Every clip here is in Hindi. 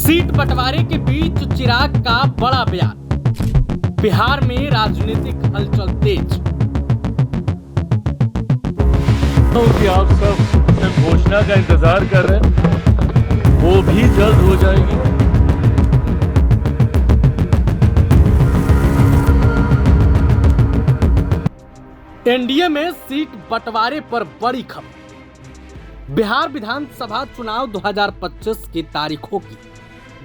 सीट बंटवारे के बीच चिराग का बड़ा बयान। बिहार में राजनीतिक हलचल तेज। कि आप सब सिर्फ घोषणा का इंतजार कर रहे हैं, वो भी जल्द हो जाएगी। एनडीए में सीट बंटवारे पर बड़ी खबर। बिहार विधानसभा चुनाव 2025 की तारीखों की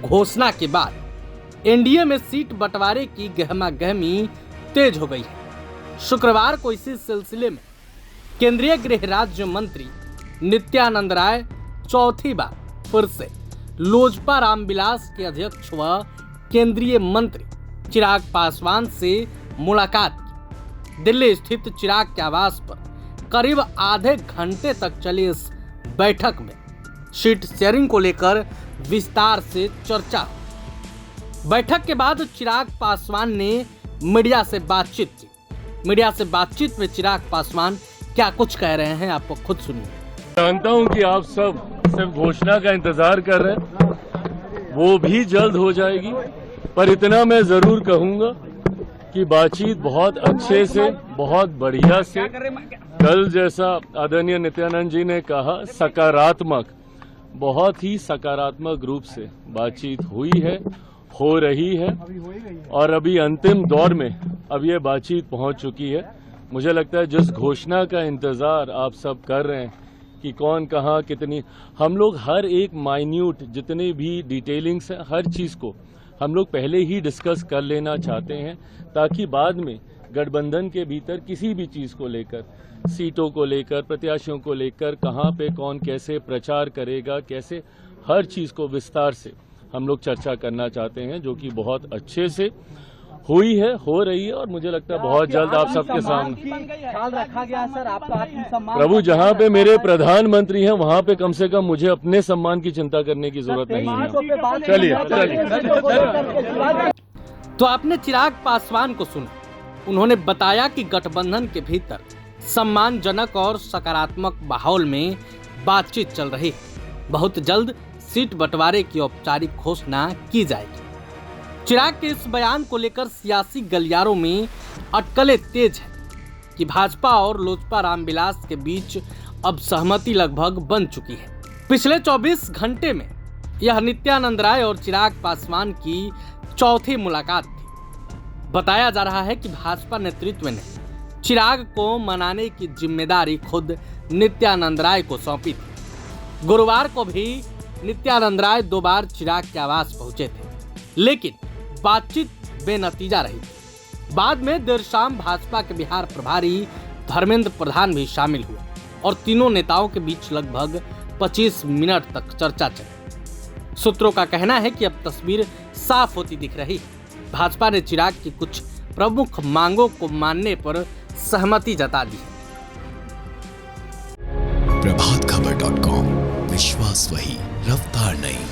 घोषणा के बाद एनडीए में सीट बंटवारे की गहमागहमी तेज हो गई है। शुक्रवार को इसी सिलसिले में केंद्रीय गृह राज्य मंत्री नित्यानंद राय चौथी बार फिर से लोजपा रामविलास के अध्यक्ष व केंद्रीय मंत्री चिराग पासवान से मुलाकात की। दिल्ली स्थित चिराग के आवास पर करीब आधे घंटे तक चली इस बैठक में सीट शेयरिंग को लेकर विस्तार से चर्चा हुई। बैठक के बाद चिराग पासवान ने मीडिया से बातचीत की। मीडिया से बातचीत में चिराग पासवान क्या कुछ कह रहे हैं, आपको खुद सुनिए। जानता हूं कि आप सब सिर्फ घोषणा का इंतजार कर रहे हैं, वो भी जल्द हो जाएगी। पर इतना मैं जरूर कहूंगा कि बातचीत बहुत अच्छे से, बहुत बढ़िया से, कल जैसा आदरणीय नित्यानंद जी ने कहा, सकारात्मक, बहुत ही सकारात्मक रूप से बातचीत हुई है, हो रही है और अभी अंतिम दौर में अब ये बातचीत पहुंच चुकी है। मुझे लगता है जिस घोषणा का इंतजार आप सब कर रहे हैं कि कौन कहाँ कितनी, हम लोग हर एक माइन्यूट जितने भी डिटेलिंग्स हैं, हर चीज को हम लोग पहले ही डिस्कस कर लेना चाहते हैं, ताकि बाद में गठबंधन के भीतर किसी भी चीज को लेकर, सीटों को लेकर, प्रत्याशियों को लेकर, कहां पे कौन कैसे प्रचार करेगा, कैसे, हर चीज को विस्तार से हम लोग चर्चा करना चाहते हैं, जो कि बहुत अच्छे से हुई है, हो रही है और मुझे लगता है बहुत जल्द आप सबके सामने ख्याल रखा गया। सर, आपका आत्मसम्मान, प्रभु, जहां पे मेरे प्रधानमंत्री हैं वहां पे कम से कम मुझे अपने सम्मान की चिंता करने की जरूरत नहीं है। चलिए। तो आपने चिराग पासवान को सुना। उन्होंने बताया कि गठबंधन के भीतर सम्मानजनक और सकारात्मक माहौल में बातचीत चल रही है। बहुत जल्द सीट बंटवारे की औपचारिक घोषणा की जाएगी। चिराग के इस बयान को लेकर सियासी गलियारों में अटकलें तेज है कि भाजपा और लोजपा रामविलास के बीच अब सहमति लगभग बन चुकी है। पिछले 24 घंटे में यह नित्यानंद राय और चिराग पासवान की चौथी मुलाकात थी। बताया जा रहा है कि भाजपा नेतृत्व ने चिराग को मनाने की जिम्मेदारी खुद नित्यानंद राय को सौंपी थी। गुरुवार को भी नित्यानंद राय 2 बार चिराग के आवास पहुंचे थे, लेकिन बातचीत बेनतीजा रही। बाद में देर शाम भाजपा के बिहार प्रभारी धर्मेंद्र प्रधान भी शामिल हुए और तीनों नेताओं के बीच लगभग 25 मिनट तक चर्चा चली। सूत्रों का कहना है कि अब तस्वीर साफ होती दिख रही है। भाजपा ने चिराग की कुछ प्रमुख मांगों को मानने पर सहमति जता दी। प्रभातखबर.com, विश्वास वही, रफ्तार नहीं।